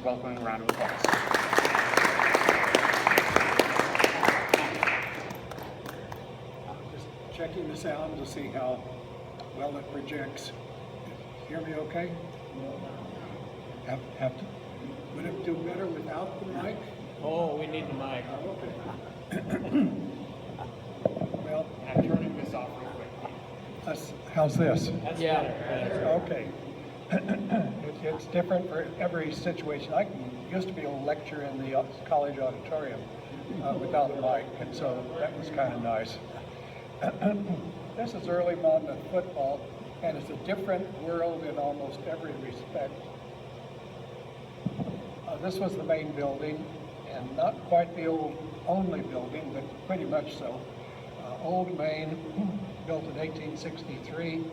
welcoming round of applause. Just checking the sound to see how well it projects. Hear me okay? Have to. Would it do better without the mic? Oh, we need the mic. Okay. Well, I'm turning this off real quick. how's this? That's better. Okay. It's different for every situation. I used to be able to lecture in the college auditorium without a mic, and so that was kind of nice. This is early Monmouth football, and it's a different world in almost every respect. This was the main building, and not quite the only building, but pretty much so. Old Main, built in 1863,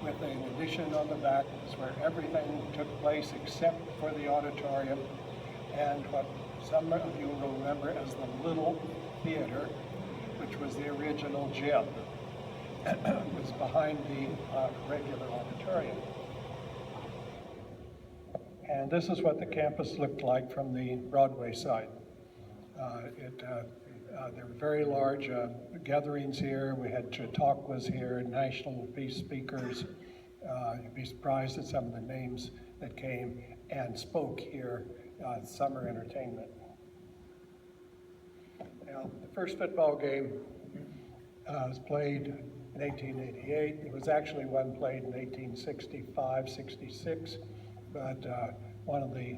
with an addition on the back, is where everything took place except for the auditorium and what some of you will remember as the Little Theater, which was the original gym. It was behind the regular auditorium. And this is what the campus looked like from the Broadway side. There were very large gatherings here. We had Chautauquas here, national peace speakers. You'd be surprised at some of the names that came and spoke here, summer entertainment. Now, the first football game was played in 1888. It was actually one played in 1865, 66, but one of the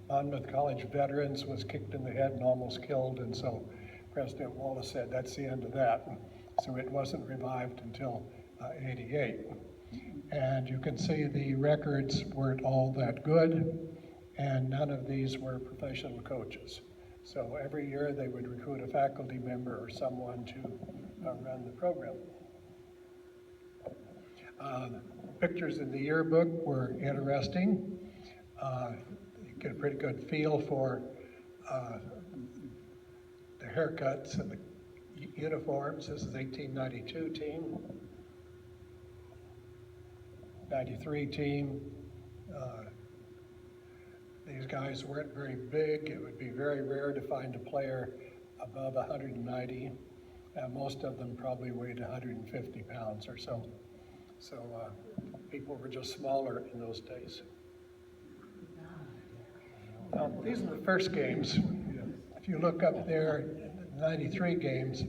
Monmouth College veterans was kicked in the head and almost killed, and so President Wallace said that's the end of that. So it wasn't revived until 88. And you can see the records weren't all that good, and none of these were professional coaches. So every year they would recruit a faculty member or someone to run the program. Pictures in the yearbook were interesting. You get a pretty good feel for the haircuts and the uniforms. This is 1892 team, 93 team. These guys weren't very big. It would be very rare to find a player above 190. Most of them probably weighed 150 pounds or so. So people were just smaller in those days. These are the first games. If you look up there, 93 games,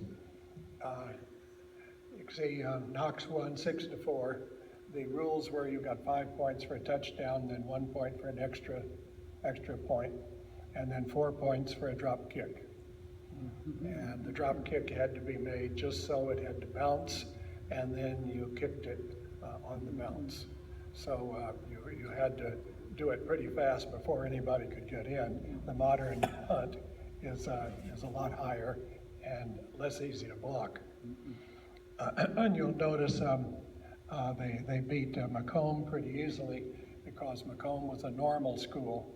you can see Knox won 6-4. The rules were you got 5 points for a touchdown, then 1 point for an extra point, and then 4 points for a drop kick. And the drop kick had to be made just so it had to bounce, and then you kicked it on the bounce. So you had to do it pretty fast before anybody could get in. The modern punt is a lot higher and less easy to block. And you'll notice they beat Macomb pretty easily because Macomb was a normal school,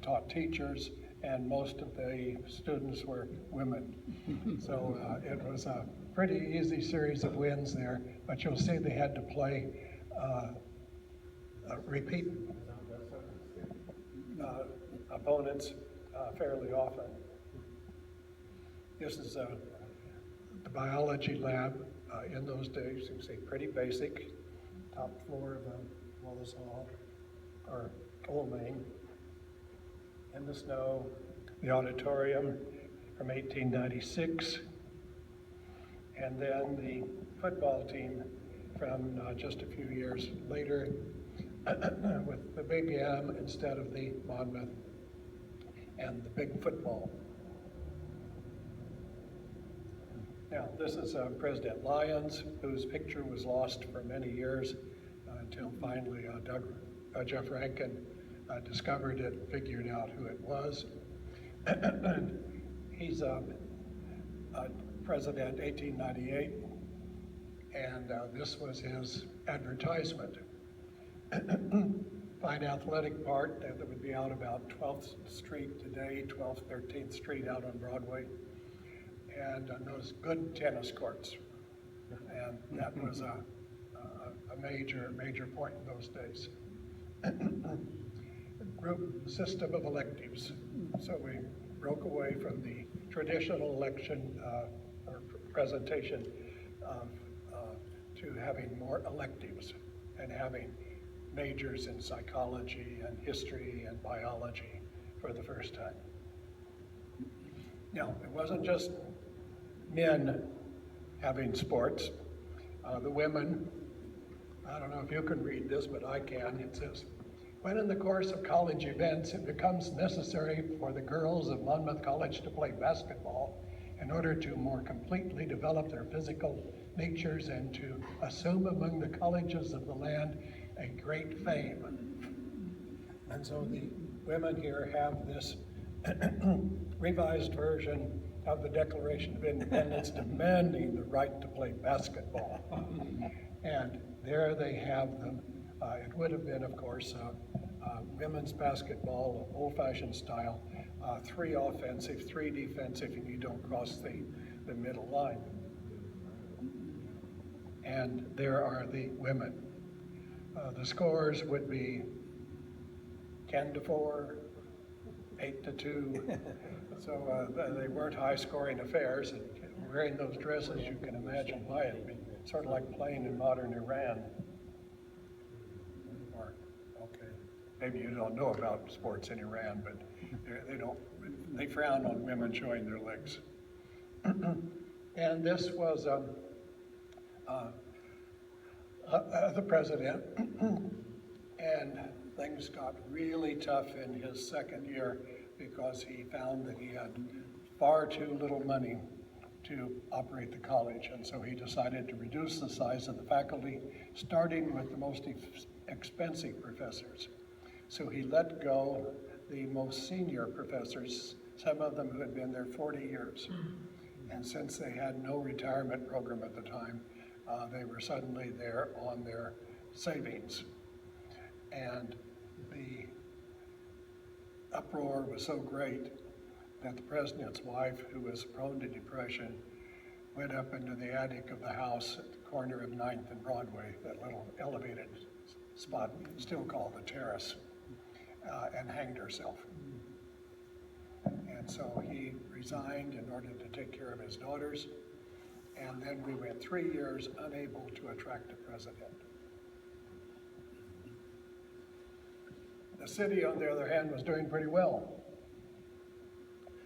taught teachers, and most of the students were women. So it was a pretty easy series of wins there, but you'll see they had to play repeat opponents fairly often. This is the biology lab in those days. You can see pretty basic. Top floor of Wallace Hall, or Old Main. In the snow, the auditorium from 1896, and then the football team from just a few years later with the big M instead of the Monmouth and the big football. Now, this is President Lyons, whose picture was lost for many years until finally Jeff Rankin discovered it, figured out who it was. He's president 1898, and this was his advertisement. Fine athletic park that would be out about 12th Street today, 12th, 13th Street out on Broadway, and those good tennis courts. And that was a major point in those days. group system of electives. So we broke away from the traditional election or presentation of, to having more electives and having majors in psychology and history and biology for the first time. Now, it wasn't just men having sports. The women, I don't know if you can read this, but I can. It says, when in the course of college events, it becomes necessary for the girls of Monmouth College to play basketball in order to more completely develop their physical natures and to assume among the colleges of the land a great fame. And so the women here have this revised version of the Declaration of Independence demanding the right to play basketball. And there they have them. It would have been, of course, women's basketball, old-fashioned style, 3 offensive, 3 defensive, and you don't cross the middle line. And there are the women. The scores would be 10-4, 8-2. So they weren't high-scoring affairs. And wearing those dresses, you can imagine why it'd be sort of like playing in modern Iran. Or, okay, maybe you don't know about sports in Iran, but they frown on women showing their legs. And this was the president, and things got really tough in his second year because he found that he had far too little money to operate the college, and so he decided to reduce the size of the faculty, starting with the most expensive professors. So he let go the most senior professors, some of them who had been there 40 years. And since they had no retirement program at the time, they were suddenly there on their savings. And the uproar was so great that the president's wife, who was prone to depression, went up into the attic of the house at the corner of 9th and Broadway, that little elevated spot, still called the terrace, and hanged herself. And so he resigned in order to take care of his daughters, and then we went 3 years unable to attract a president. The city, on the other hand, was doing pretty well,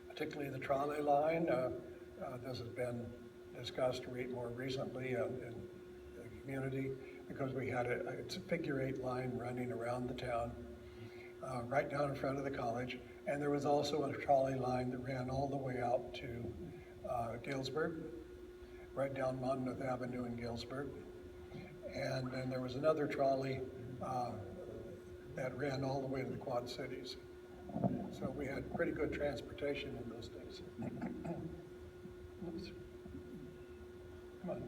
particularly the trolley line. This has been discussed more recently in the community because we had it's a figure-8 line running around the town, right down in front of the college. And there was also a trolley line that ran all the way out to Galesburg, right down Monmouth Avenue in Galesburg. And then there was another trolley that ran all the way to the Quad Cities. So we had pretty good transportation in those days. Oops. Come on.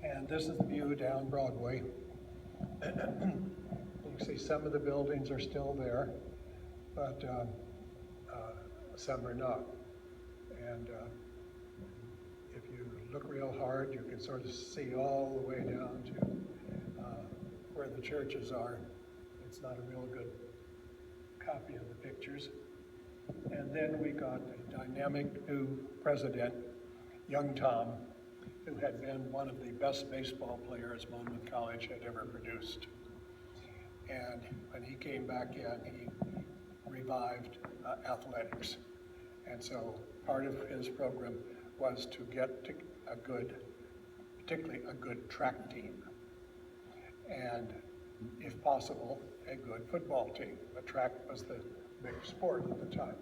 And this is the view down Broadway. You can see some of the buildings are still there, but some are not. And if you look real hard, you can sort of see all the way down to where the churches are. It's not a real good copy of the pictures. And then we got a dynamic new president, young Tom, who had been one of the best baseball players Monmouth College had ever produced. And when he came back in, he revived athletics. And so part of his program was to get to particularly a good track team. And if possible, a good football team. The track was the big sport at the time.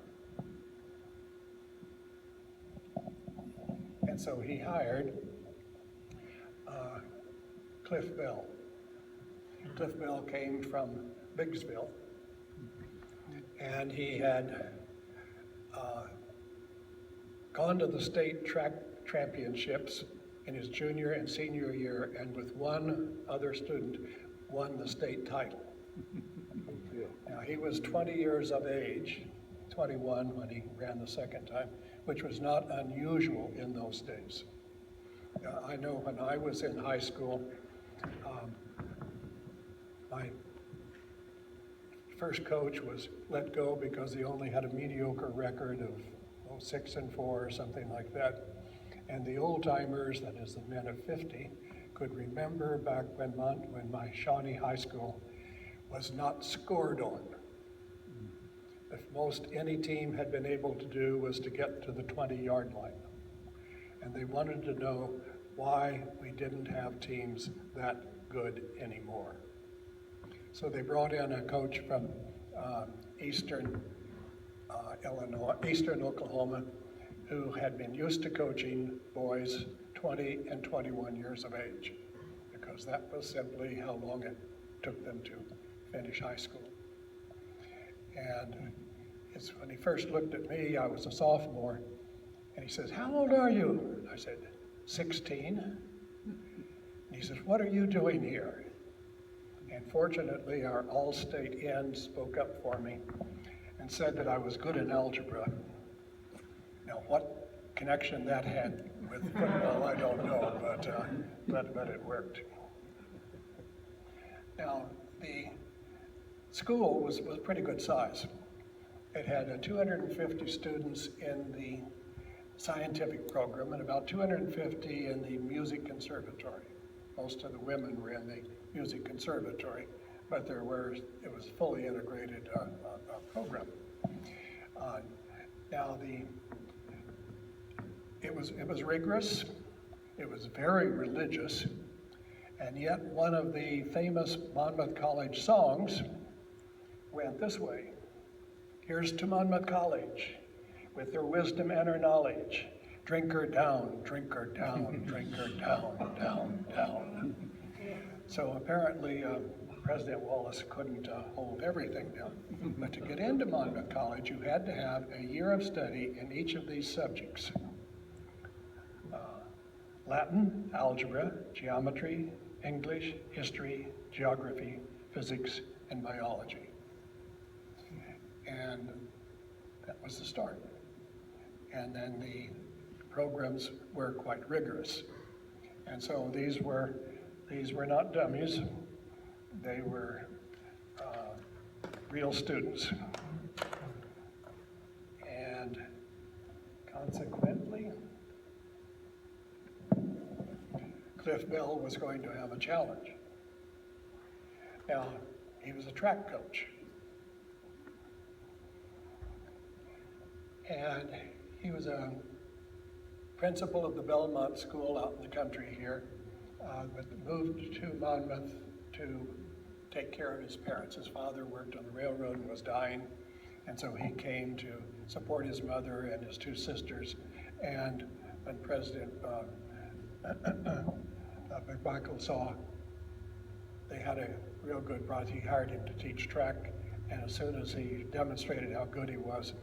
And so he hired Cliff Bell. Cliff Bell came from Biggsville, and he had gone to the state track championships in his junior and senior year, and with one other student, won the state title. Now, he was 20 years of age, 21 when he ran the second time, which was not unusual in those days. I know when I was in high school, my first coach was let go because he only had a mediocre record of 6-4 or something like that. And the old timers, that is the men of 50, could remember back when my Shawnee High School was not scored on. The most any team had been able to do was to get to the 20-yard line. And they wanted to know why we didn't have teams that good anymore. So they brought in a coach from Eastern Oklahoma, who had been used to coaching boys 20 and 21 years of age, because that was simply how long it took them to finish high school. And when he first looked at me, I was a sophomore, and he says, "How old are you?" And I said, 16. And he says, "What are you doing here?" And fortunately, our all-state end spoke up for me and said that I was good in algebra. Now, what connection that had with football, I don't know, but it worked. Now, the school was pretty good size. It had 250 students in the scientific program and about 250 in the music conservatory. Most of the women were in the music conservatory, but it was a fully integrated program. Now it was rigorous, it was very religious, and yet one of the famous Monmouth College songs went this way: "Here's to Monmouth College, with her wisdom and her knowledge. Drink her down, drink her down, drink her down, down, down." So apparently President Wallace couldn't hold everything down. But to get into Monmouth College, you had to have a year of study in each of these subjects: Latin, algebra, geometry, English, history, geography, physics, and biology. And that was the start. And then the programs were quite rigorous. And so these were not dummies. They were real students. And consequently, Cliff Bell was going to have a challenge. Now, he was a track coach. And he was a principal of the Belmont School out in the country here, but moved to Monmouth to take care of his parents. His father worked on the railroad and was dying, and so he came to support his mother and his two sisters. And when President McMichael saw they had a real good project, he hired him to teach track, and as soon as he demonstrated how good he was,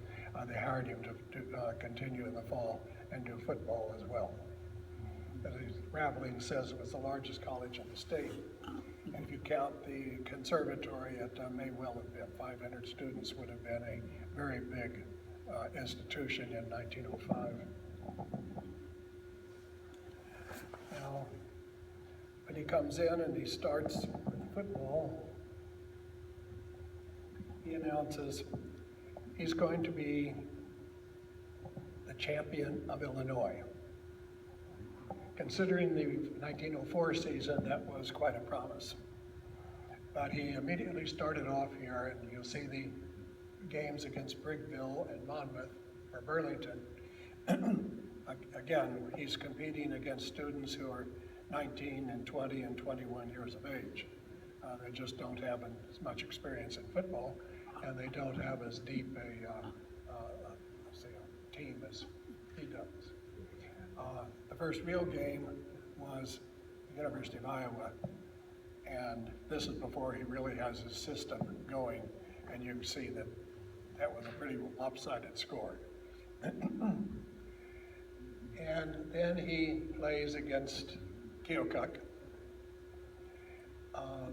they hired him to continue in the fall and do football as well. As Raveling says, it was the largest college in the state. And if you count the conservatory, it may well have been 500 students, would have been a very big institution in 1905. Now, when he comes in and he starts with football, he announces he's going to be the champion of Illinois. Considering the 1904 season, that was quite a promise. But he immediately started off here, and you'll see the games against Briggville and Monmouth, or Burlington. Again, he's competing against students who are 19 and 20 and 21 years of age. They just don't have as much experience in football, and they don't have as deep a team as he does. The first real game was the University of Iowa, and this is before he really has his system going, and you can see that that was a pretty lopsided score. And then he plays against Keokuk,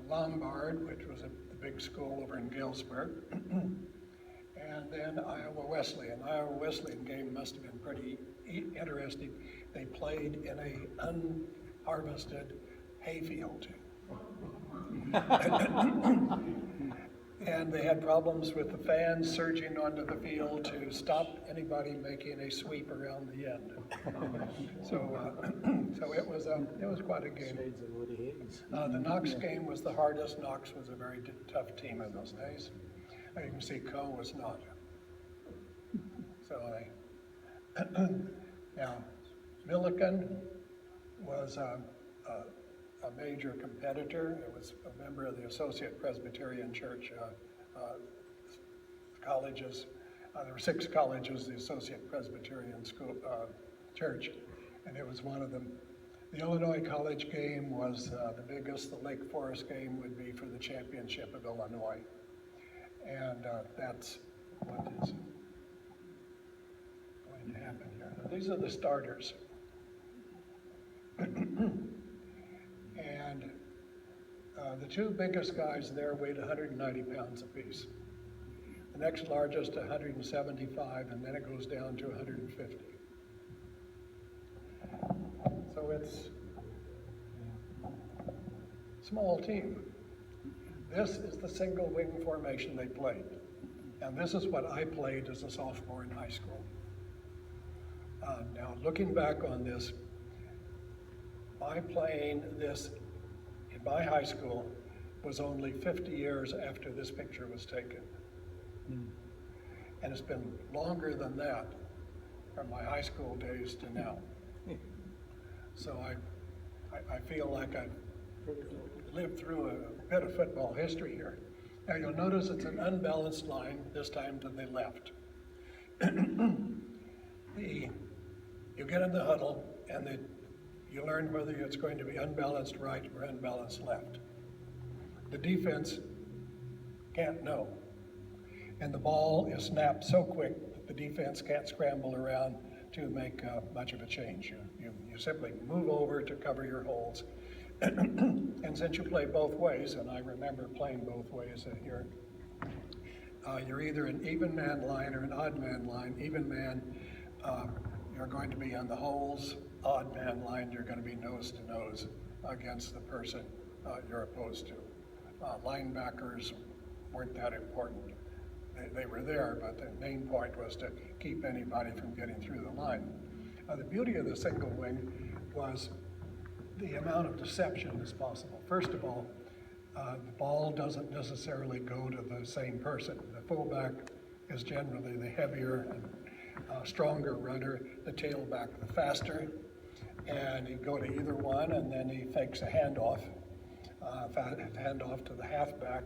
Lombard, which was the big school over in Galesburg, and then Iowa Wesleyan. Iowa Wesleyan game must have been pretty interesting. They played in a unharvested hayfield. And they had problems with the fans surging onto the field to stop anybody making a sweep around the end. So it was quite a game. The Knox game was the hardest. Knox was a very tough team in those days. You can see Co was not. So now Milliken was a major competitor. It was a member of the Associate Presbyterian Church colleges. There were 6 colleges, the Associate Presbyterian School Church, and it was one of them. The Illinois College game was the biggest. The Lake Forest game would be for the championship of Illinois, and that's what is going to happen here. These are the starters. And the 2 biggest guys there weighed 190 pounds apiece. The next largest, 175, and then it goes down to 150. So it's a small team. This is the single wing formation they played. And this is what I played as a sophomore in high school. Now, looking back on this, my playing this in my high school was only 50 years after this picture was taken. And it's been longer than that from my high school days to now. So I feel like I've lived through a bit of football history here. Now you'll notice it's an unbalanced line this time to the left. You get in the huddle and you learn whether it's going to be unbalanced right or unbalanced left. The defense can't know. And the ball is snapped so quick that the defense can't scramble around to make much of a change. You simply move over to cover your holes. And since you play both ways, and I remember playing both ways here, you're either an even man line or an odd man line. Even man, you're going to be on the holes. Odd man line, you're going to be nose to nose against the person you're opposed to. Linebackers weren't that important. They were there, but the main point was to keep anybody from getting through the line. The beauty of the single wing was the amount of deception that's possible. First of all, the ball doesn't necessarily go to the same person. The fullback is generally the heavier and stronger runner, the tailback the faster, and you go to either one, and then he fakes a handoff to the halfback.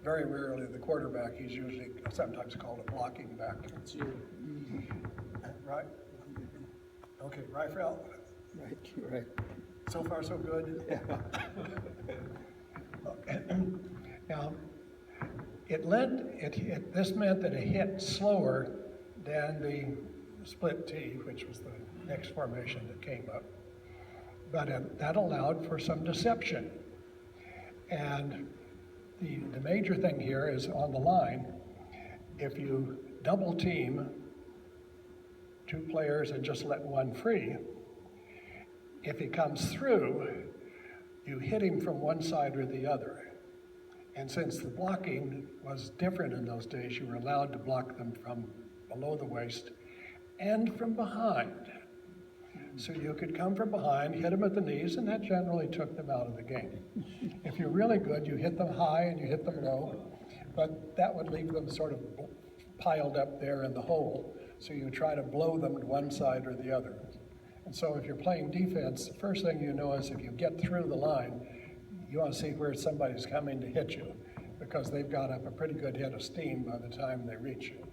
Very rarely the quarterback. He's usually sometimes called a blocking back. It's you. Right? Okay, right, Ralph? Right. So far, so good? Yeah. Now, this meant that it hit slower than the split T, which was the next formation that came up. But that allowed for some deception. And the major thing here is on the line, if you double team 2 players and just let one free, if he comes through, you hit him from one side or the other. And since the blocking was different in those days, you were allowed to block them from below the waist and from behind. So you could come from behind, hit them at the knees, and that generally took them out of the game. If you're really good, you hit them high and you hit them low, but that would leave them sort of piled up there in the hole. So you try to blow them to one side or the other. And so if you're playing defense, the first thing you know is if you get through the line, you want to see where somebody's coming to hit you, because they've got up a pretty good head of steam by the time they reach you.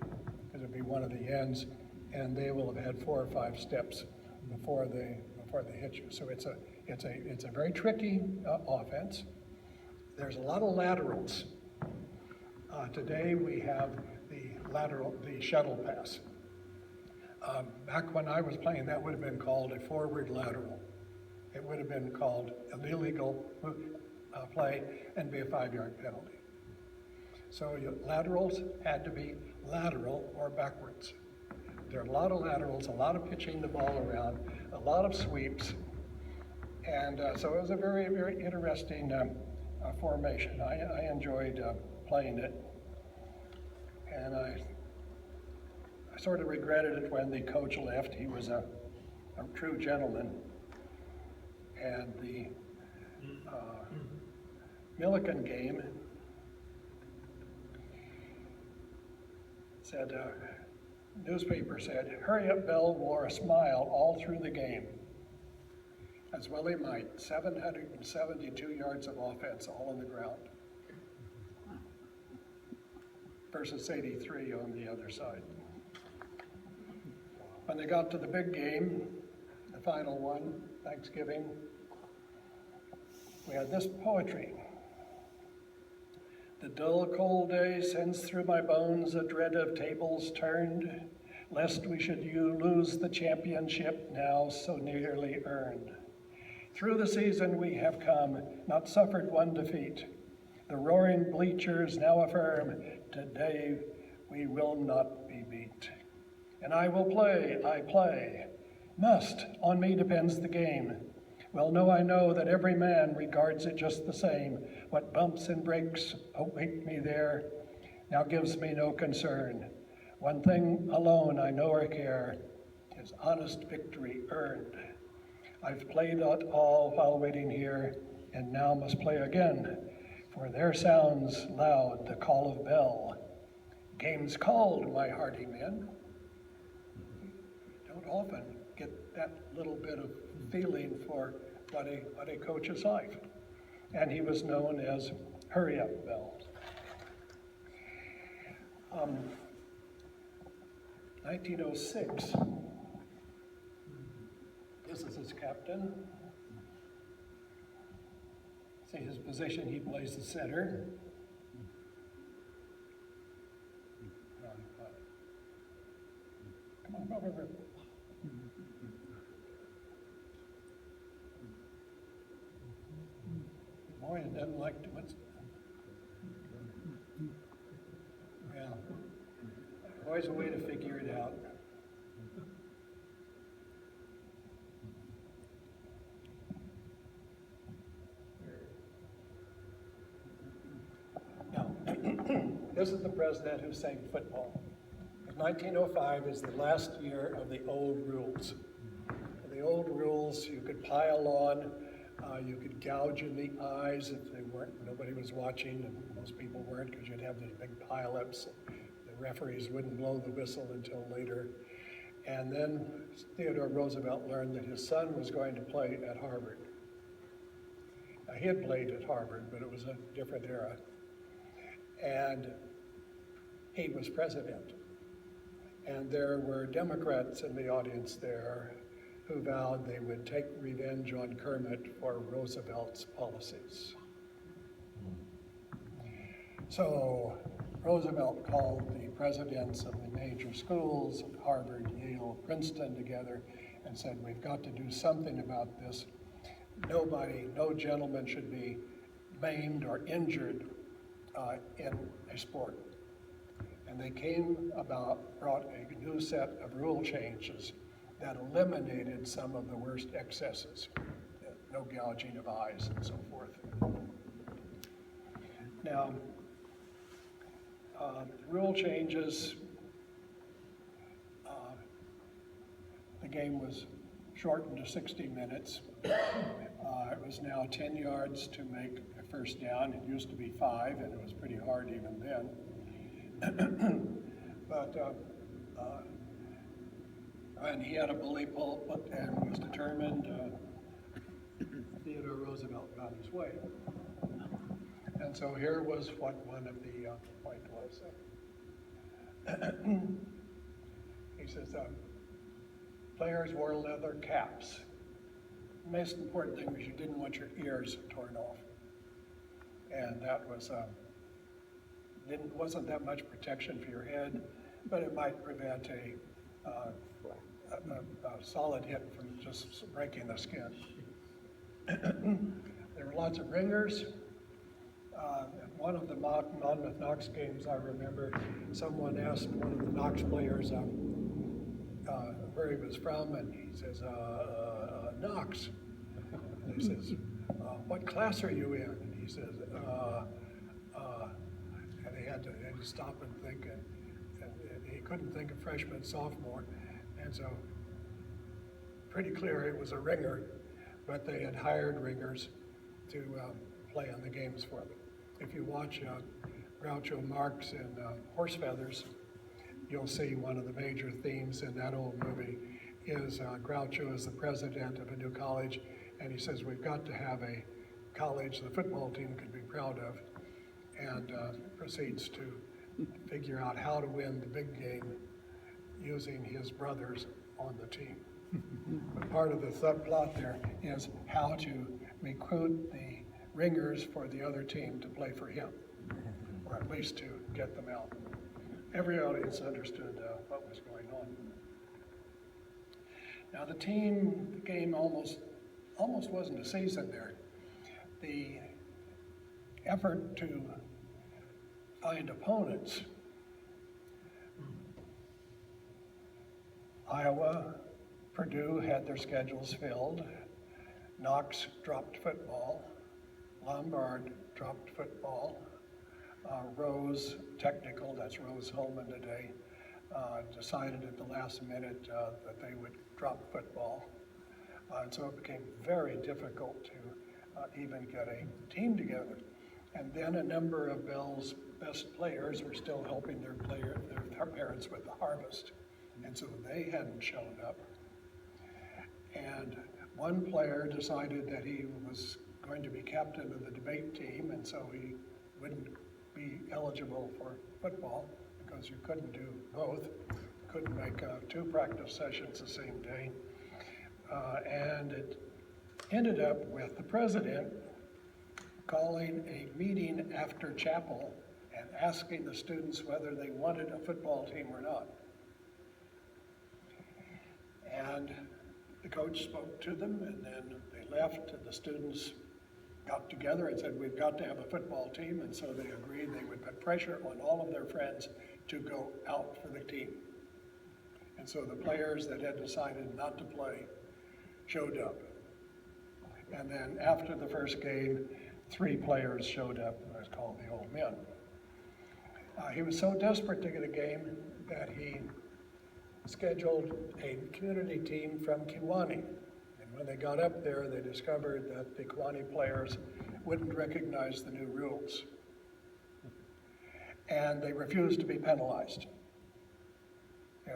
Because it'll be one of the ends, and they will have had 4 or 5 steps before they hit you. So it's a very tricky offense. There's a lot of laterals. Today we have the shuttle pass. Back when I was playing, that would have been called a forward lateral. It would have been called an illegal play and be a 5-yard penalty. So your laterals had to be lateral or backwards. There are a lot of laterals, a lot of pitching the ball around, a lot of sweeps. And so it was a very, very interesting formation. I enjoyed playing it, and I sort of regretted it when the coach left. He was a true gentleman, and the Millikan game said, newspaper said, "Hurry Up Bell wore a smile all through the game." As well he might, 772 yards of offense all on the ground versus 83 on the other side. When they got to the big game, the final one, Thanksgiving, we had this poetry. "The dull cold day sends through my bones a dread of tables turned, lest we should lose the championship now so nearly earned. Through the season we have come, not suffered one defeat. The roaring bleachers now affirm, today we will not be beat. And I will play, I play. Must, on me depends the game. Well, I know that every man regards it just the same. What bumps and breaks await me there now gives me no concern. One thing alone I know or care, 'tis honest victory earned. I've played it all while waiting here, and now must play again, for there sounds loud the call of bell. Game's called, my hearty men." Don't often get that little bit of feeling for what a coach is like. And he was known as Hurry Up Bell. 1906. This is his captain. See his position, he plays the center. Come on, over. Boy, it doesn't like to, well, always a way to figure it out. Now, this is the president who saved football. 1905 is the last year of the old rules. The old rules, you could pile on, you could gouge in the eyes if nobody was watching, and most people weren't, because you'd have these big pileups. The referees wouldn't blow the whistle until later. And then Theodore Roosevelt learned that his son was going to play at Harvard. Now, he had played at Harvard, but it was a different era. And he was president. And there were Democrats in the audience there who vowed they would take revenge on Kermit for Roosevelt's policies. So Roosevelt called the presidents of the major schools, Harvard, Yale, Princeton, together and said, we've got to do something about this. No gentleman should be maimed or injured in a sport. And they brought a new set of rule changes that eliminated some of the worst excesses. No gouging of eyes and so forth. Now, rule changes, the game was shortened to 60 minutes. It was now 10 yards to make a first down. It used to be 5, and it was pretty hard even then. But and he had a bully pulpit and was determined. Theodore Roosevelt got his way. And so here was what one of the point was. He says, players wore leather caps. The most important thing was you didn't want your ears torn off. And that was wasn't that much protection for your head, but it might prevent a solid hit from just breaking the skin. There were lots of ringers. At one of the Monmouth Knox games, I remember someone asked one of the Knox players where he was from, and he says, Knox. And he says, what class are you in? And he he says, and he had to stop and think, and he couldn't think of freshman, sophomore, and so pretty clear it was a ringer, but they had hired ringers to play on the games for them. If you watch Groucho Marx in Horse Feathers, you'll see one of the major themes in that old movie is Groucho is the president of a new college, and he says, we've got to have a college the football team can be proud of, and proceeds to figure out how to win the big game using his brothers on the team. But part of the subplot there is how to recruit the ringers for the other team to play for him, or at least to get them out. Every audience understood what was going on. Now the game almost wasn't a season there. The effort to find opponents, Iowa, Purdue had their schedules filled. Knox dropped football. Lombard dropped football. Rose Technical, that's Rose Holman today, decided at the last minute that they would drop football. And so it became very difficult to even get a team together. And then a number of Bell's best players were still helping their parents with the harvest. And so they hadn't shown up. And one player decided that he was going to be captain of the debate team, and so he wouldn't be eligible for football because you couldn't do both. Couldn't make 2 practice sessions the same day. And it ended up with the president calling a meeting after chapel and asking the students whether they wanted a football team or not. And the coach spoke to them, and then they left, and the students got together and said, we've got to have a football team, and so they agreed they would put pressure on all of their friends to go out for the team. And so the players that had decided not to play showed up. And then after the first game, 3 players showed up, and it's called the Old Men. He was so desperate to get a game that he scheduled a community team from Kewanee. And when they got up there, they discovered that the Kewanee players wouldn't recognize the new rules. And they refused to be penalized.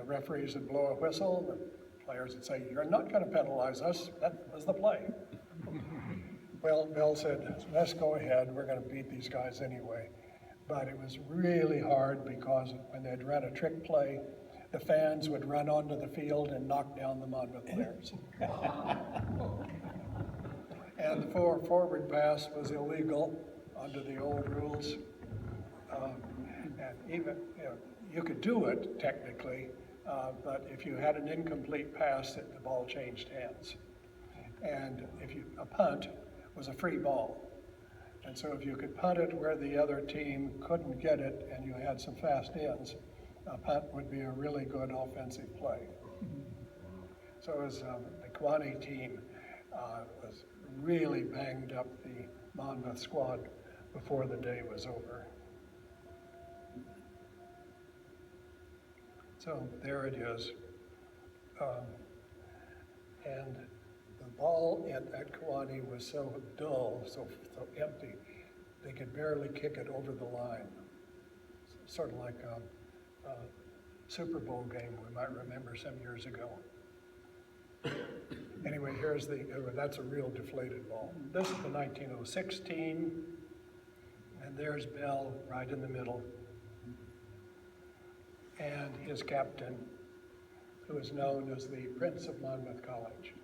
Referees would blow a whistle, the players would say, you're not going to penalize us, that was the play. Well, Bill said, let's go ahead, we're going to beat these guys anyway. But it was really hard because when they'd run a trick play, the fans would run onto the field and knock down the Monmouth players. And the forward pass was illegal under the old rules. And even, you could do it technically, but if you had an incomplete pass, the ball changed hands. And a punt was a free ball. And so if you could punt it where the other team couldn't get it and you had some fast ends, a punt would be a really good offensive play. So it was, the Kewanee team was really banged up the Monmouth squad before the day was over. So there it is. And the ball at Kewanee was so dull, so empty, they could barely kick it over the line. Sort of like a Super Bowl game we might remember some years ago. Anyway, that's a real deflated ball. This is the 1906 team, and there's Bell right in the middle. And his captain, who is known as the Prince of Monmouth College.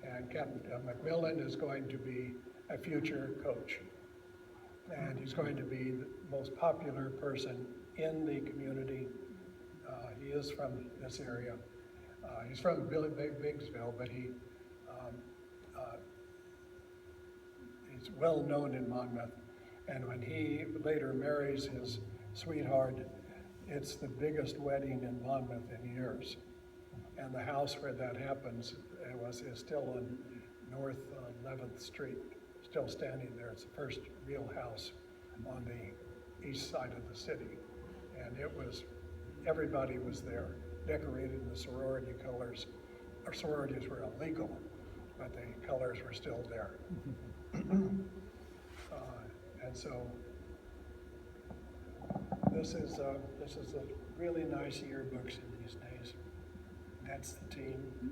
And Captain McMillan is going to be a future coach. And he's going to be the most popular person in the community. He is from this area. He's from Biggsville, but he's well known in Monmouth. And when he later marries his sweetheart, it's the biggest wedding in Monmouth in years. And the house where that happens is still on North 11th Street, still standing there. It's the first real house on the east side of the city. And it was, everybody was there, decorated in the sorority colors. Our sororities were illegal, but the colors were still there. And so this is a really nice yearbooks in these days. That's the team.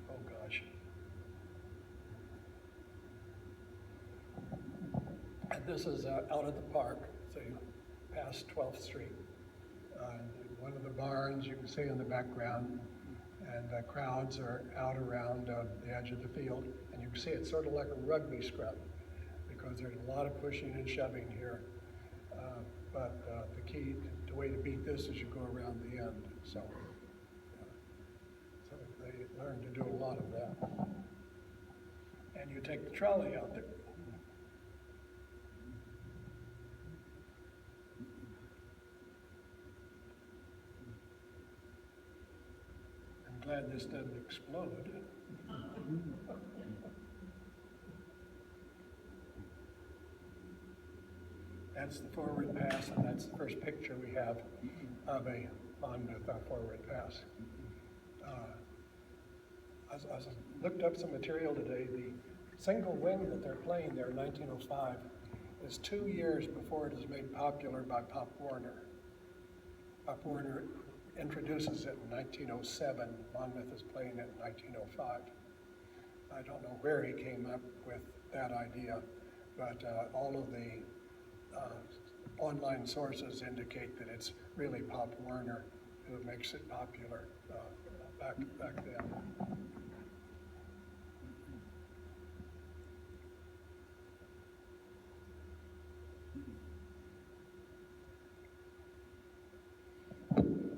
Oh gosh. And this is out at the park, so you pass 12th Street. One of the barns you can see in the background, and the crowds are out around the edge of the field, and you can see it's sort of like a rugby scrum, because there's a lot of pushing and shoving here. But the way to beat this is you go around the end. So they learn to do a lot of that. And you take the trolley out there. I'm glad this doesn't explode. That's the forward pass, and that's the first picture we have of a Monmouth forward pass. I looked up some material today. The single wing that they're playing there in 1905 is 2 years before it is made popular by Pop Warner. Pop Warner introduces it in 1907. Monmouth is playing it in 1905. I don't know where he came up with that idea, but all of the online sources indicate that it's really Pop Warner who makes it popular back then.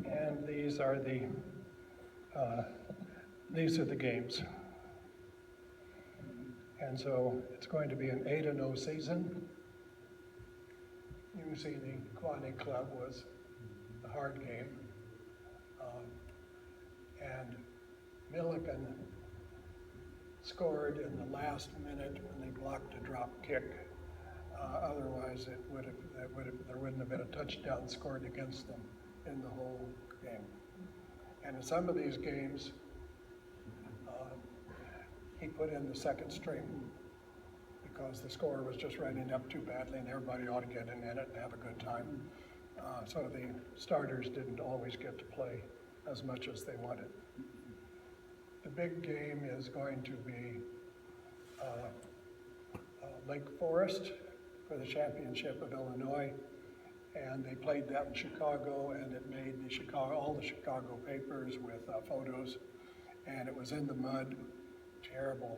And these are the games. And so it's going to be an 8-0 season. You can see the Quaney Club was a hard game. And Milliken scored in the last minute when they blocked a drop kick. Otherwise, there wouldn't have been a touchdown scored against them in the whole game. And in some of these games, he put in the second string because the score was just running up too badly and everybody ought to get in it and have a good time. So the starters didn't always get to play as much as they wanted. The big game is going to be Lake Forest for the championship of Illinois. And they played that in Chicago, and it made all the Chicago papers with photos. And it was in the mud, terrible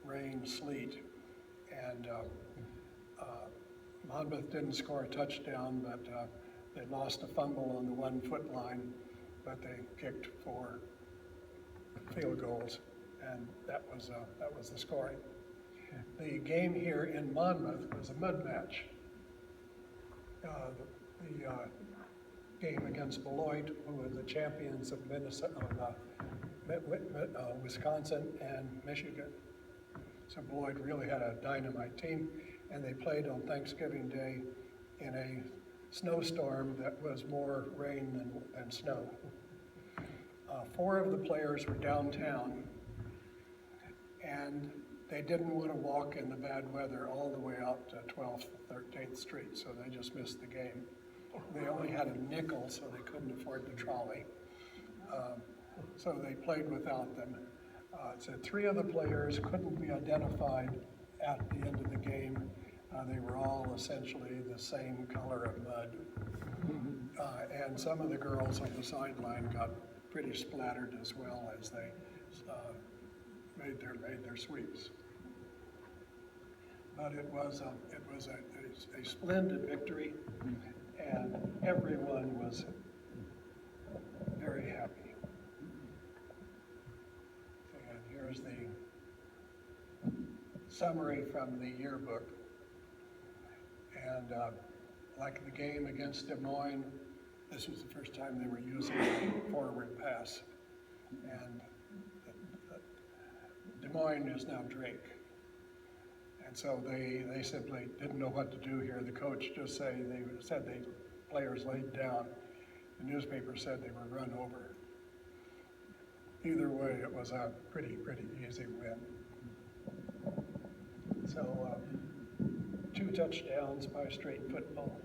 rain, sleet. And Monmouth didn't score a touchdown, but they lost a fumble on the 1 foot line, but they kicked 4 field goals, and that was the scoring. The game here in Monmouth was a mud match. The game against Beloit, who were the champions of Wisconsin and Michigan. So Beloit really had a dynamite team, and they played on Thanksgiving Day in a snowstorm that was more rain than snow. 4 of the players were downtown, and they didn't want to walk in the bad weather all the way out to 12th, 13th Street, so they just missed the game. They only had a nickel, so they couldn't afford the trolley. So they played without them. So 3 of the players couldn't be identified at the end of the game. They were all essentially the same color of mud. And some of the girls on the sideline got pretty splattered as well as they made their sweeps. But it was a splendid victory, and everyone was very happy. And here's the summary from the yearbook. And like the game against Des Moines, this was the first time they were using a forward pass. And Des Moines is now Drake. And And so they simply didn't know what to do here. The coach just said the players laid down. The newspaper said they were run over. Either way, it was a pretty easy win. So 2 touchdowns by straight football.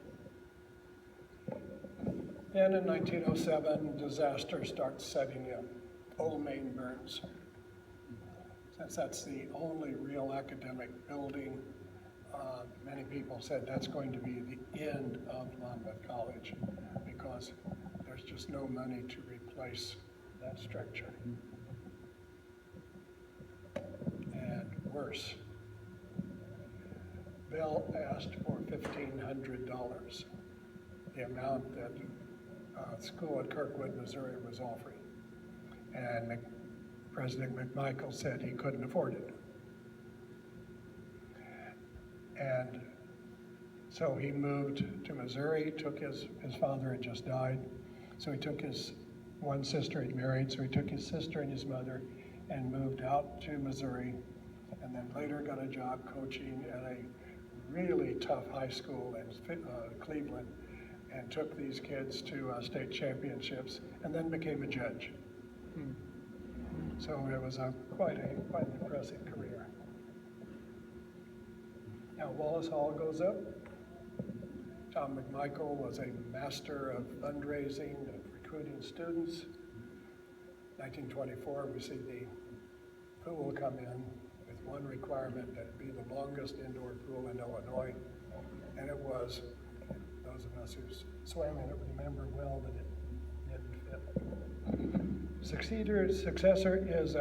Then in 1907, disaster starts setting in. Old Main burns. Since that's the only real academic building, many people said that's going to be the end of Monmouth College because there's just no money to replace that structure. And worse, Bell asked for $1,500, the amount that school at Kirkwood, Missouri was offering. And President McMichael said he couldn't afford it. And so he moved to Missouri, took his father had just died, so he took his one sister he'd married, so he took his sister and his mother and moved out to Missouri, and then later got a job coaching at a really tough high school in Cleveland, and took these kids to state championships, and then became a judge. So it was quite an impressive career. Now Wallace Hall goes up. Tom McMichael was a master of fundraising and recruiting students. 1924, we see the pool come in with one requirement that it be the longest indoor pool in Illinois, and it was. Those of us who swam in it remember well that it didn't fit. Successor is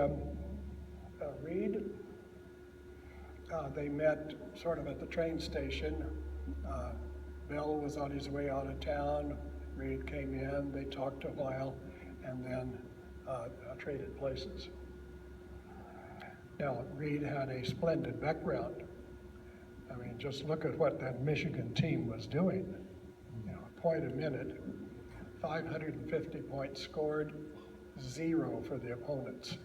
Reed. They met sort of at the train station. Bill was on his way out of town. Reed came in, they talked a while, and then traded places. Now, Reed had a splendid background. I mean, just look at what that Michigan team was doing. You know, a point a minute, 550 points scored, 0 for the opponents.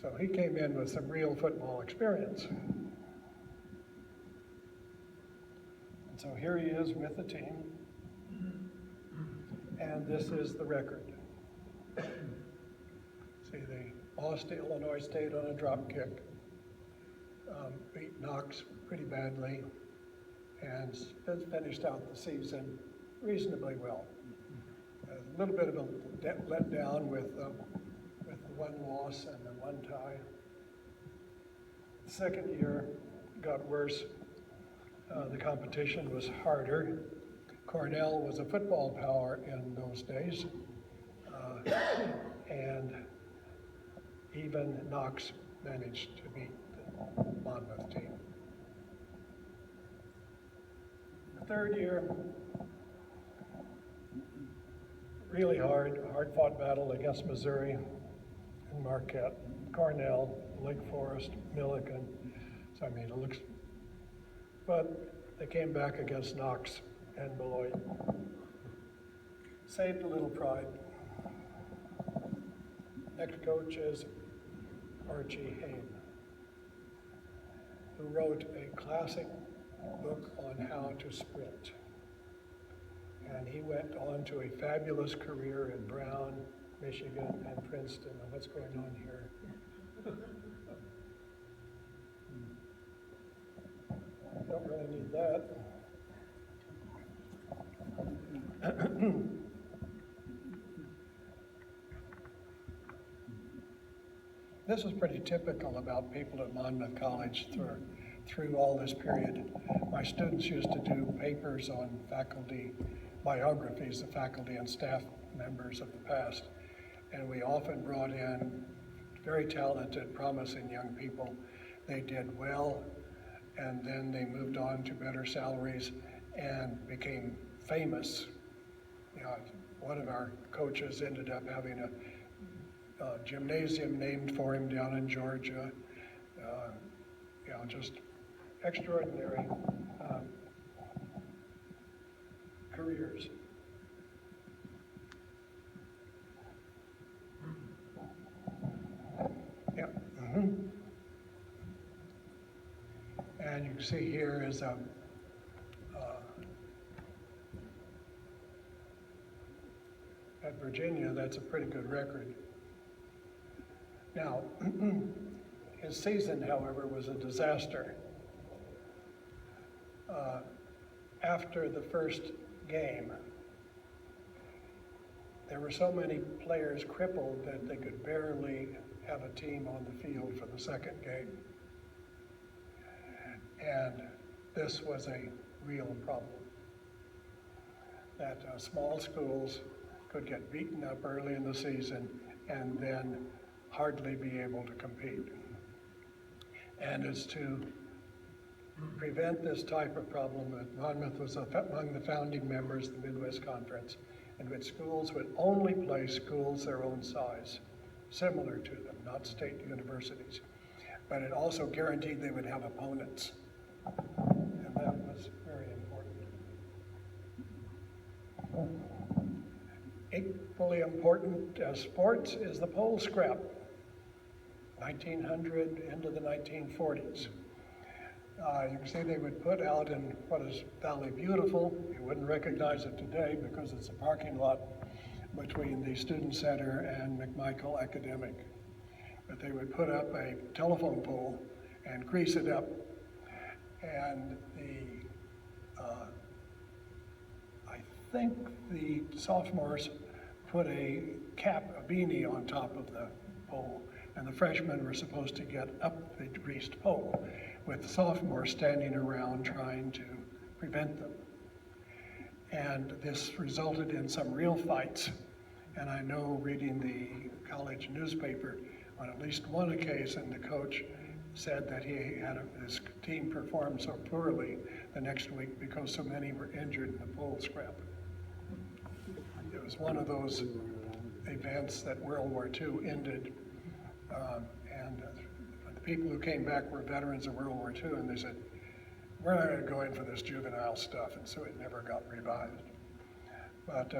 So he came in with some real football experience. And so here he is with the team. And this is the record. See, they lost to Illinois State on a drop kick, beat Knox pretty badly, and finished out the season reasonably well. A little bit of a letdown with the one loss and the one tie. The second year got worse. The competition was harder. Cornell was a football power in those days, and even Knox managed to beat the Monmouth team. The third year, really hard-fought battle against Missouri and Marquette, Cornell, Lake Forest, Millikan. So I mean, it looks, but they came back against Knox and Beloit. Saved a little pride. Next coach is Archie Hain, who wrote a classic book on how to sprint. And he went on to a fabulous career in Brown, Michigan, and Princeton. And what's going on here? Don't really need that. This is pretty typical about people at Monmouth College through all this period. My students used to do papers on faculty, biographies of faculty and staff members of the past. And we often brought in very talented, promising young people. They did well, and then they moved on to better salaries and became famous. You know, one of our coaches ended up having a gymnasium named for him down in Georgia. You know, just extraordinary careers. Yeah. see here is at Virginia, that's a pretty good record. Now, his season, however, was a disaster. After the first game, there were so many players crippled that they could barely have a team on the field for the second game. And this was a real problem. That small schools could get beaten up early in the season and then hardly be able to compete. And it's to prevent this type of problem that Monmouth was among the founding members of the Midwest Conference, in which schools would only play schools their own size, similar to them, not state universities. But it also guaranteed they would have opponents. And that was very important. Equally important as sports is the pole scrap, 1900 into the 1940s. You can see they would put out in what is Valley Beautiful. You wouldn't recognize it today because it's a parking lot between the Student Center and McMichael Academic. But they would put up a telephone pole and grease it up. And I think the sophomores put a cap, a beanie on top of the pole, and the freshmen were supposed to get up the greased pole, with the sophomores standing around trying to prevent them. And this resulted in some real fights. And I know, reading the college newspaper, on at least one occasion, the coach said that his team performed so poorly the next week because so many were injured in the pole scrap. It was one of those events that World War II ended, and the people who came back were veterans of World War II, and they said, we're not going to go in for this juvenile stuff, and so it never got revived. But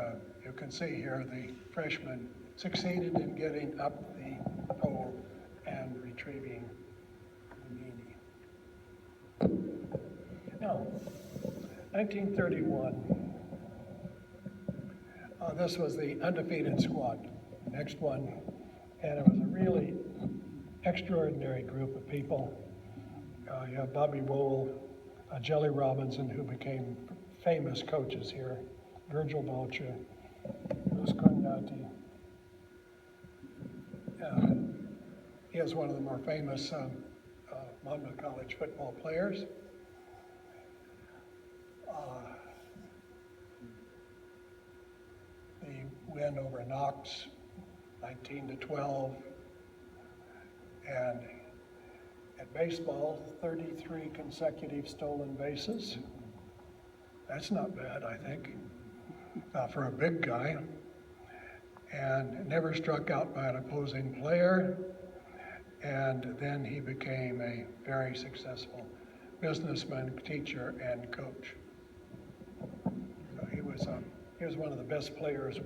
you can see here the freshmen succeeded in getting up the pole and retrieving the beanie. Now, 1931. This was the undefeated squad, the next one, and it was a really extraordinary group of people. You have Bobby Wool, Jelly Robinson, who became famous coaches here, Virgil Vulture, Bruce Cornati. He is one of the more famous Monmouth College football players. The win over Knox, 19-12, and at baseball, 33 consecutive stolen bases. That's not bad, I think, for a big guy. And never struck out by an opposing player. And then he became a very successful businessman, teacher, and coach. So he was one of the best players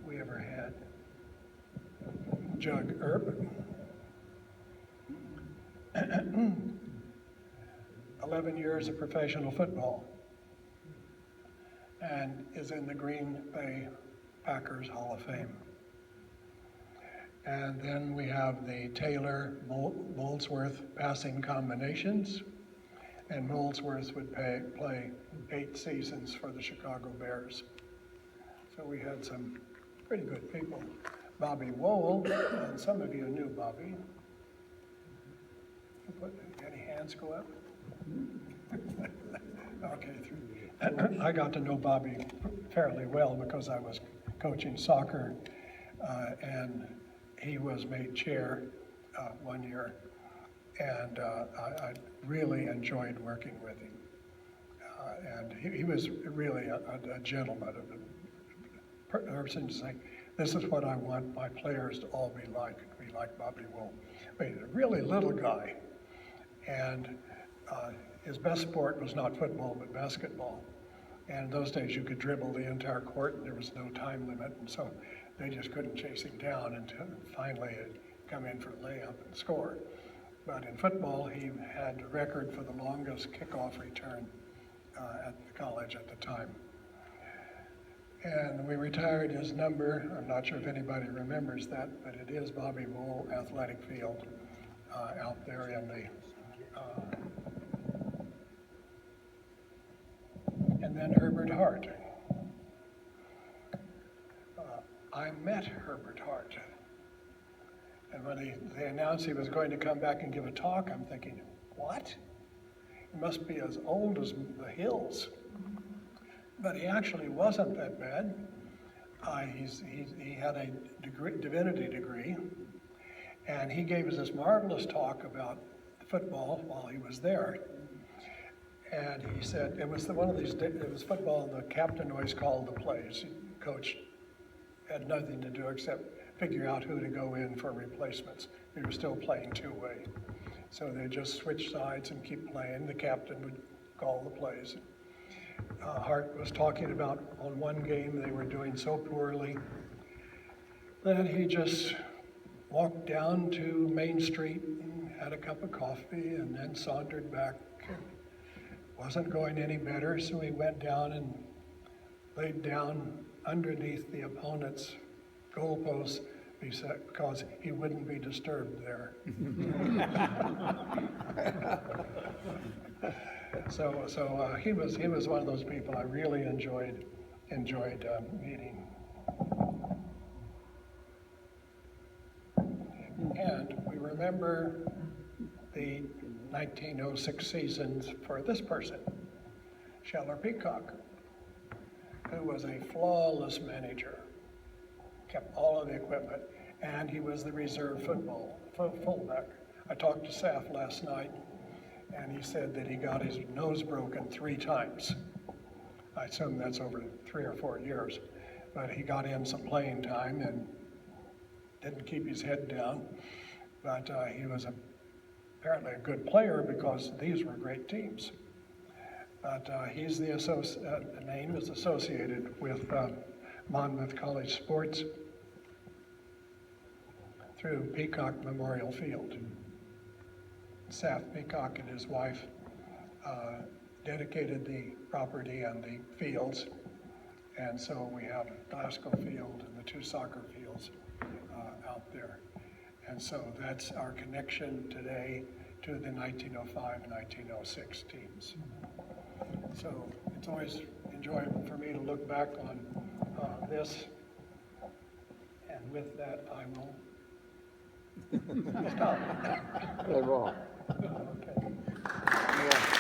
we ever had. Jug Urban. 11 years of professional football, and is in the Green Bay Packers Hall of Fame. And then we have the Taylor-Molesworth passing combinations, and Molesworth would play 8 seasons for the Chicago Bears. So we had some pretty good people. Bobby Wool, and some of you knew Bobby. Any hands go up? Okay. I got to know Bobby fairly well because I was coaching soccer, and he was made chair one year, and I really enjoyed working with him. And he was really a gentleman, a person to say, this is what I want my players to all be like Bobby Wool. But he's a really little guy, and his best sport was not football, but basketball. And in those days, you could dribble the entire court, and there was no time limit, and so they just couldn't chase him down until finally he'd come in for a layup and score. But in football, he had the record for the longest kickoff return at the college at the time. And we retired his number. I'm not sure if anybody remembers that, but it is Bobby Bull Athletic Field out there in the. And then Herbert Hart. I met Herbert Hart. And when they announced he was going to come back and give a talk, I'm thinking, what? He must be as old as the hills. But he actually wasn't that bad. He had a divinity degree, and he gave us this marvelous talk about football while he was there. And he said, it was football, the captain always called the plays. Coach had nothing to do except figure out who to go in for replacements. We were still playing two-way. So they just switch sides and keep playing. The captain would call the plays. Hart was talking about on one game they were doing so poorly that he just walked down to Main Street and had a cup of coffee and then sauntered back. Wasn't going any better, so he went down and laid down underneath the opponent's goalpost because he wouldn't be disturbed there. So he was one of those people I really enjoyed meeting. And we remember the 1906 seasons for this person, Sheller Peacock, who was a flawless manager, kept all of the equipment, and he was the reserve fullback. I talked to Saf last night, and he said that he got his nose broken 3 times. I assume that's over 3 or 4 years, but he got in some playing time and didn't keep his head down, but he was apparently a good player because these were great teams. But he's the name is associated with Monmouth College sports through Peacock Memorial Field. Seth Peacock and his wife dedicated the property and the fields, and so we have Glasgow Field and the 2 soccer fields out there. And so that's our connection today to the 1905 and 1906 teams. So it's always enjoyable for me to look back on this. And with that, I will stop. Very well. Okay. Yeah.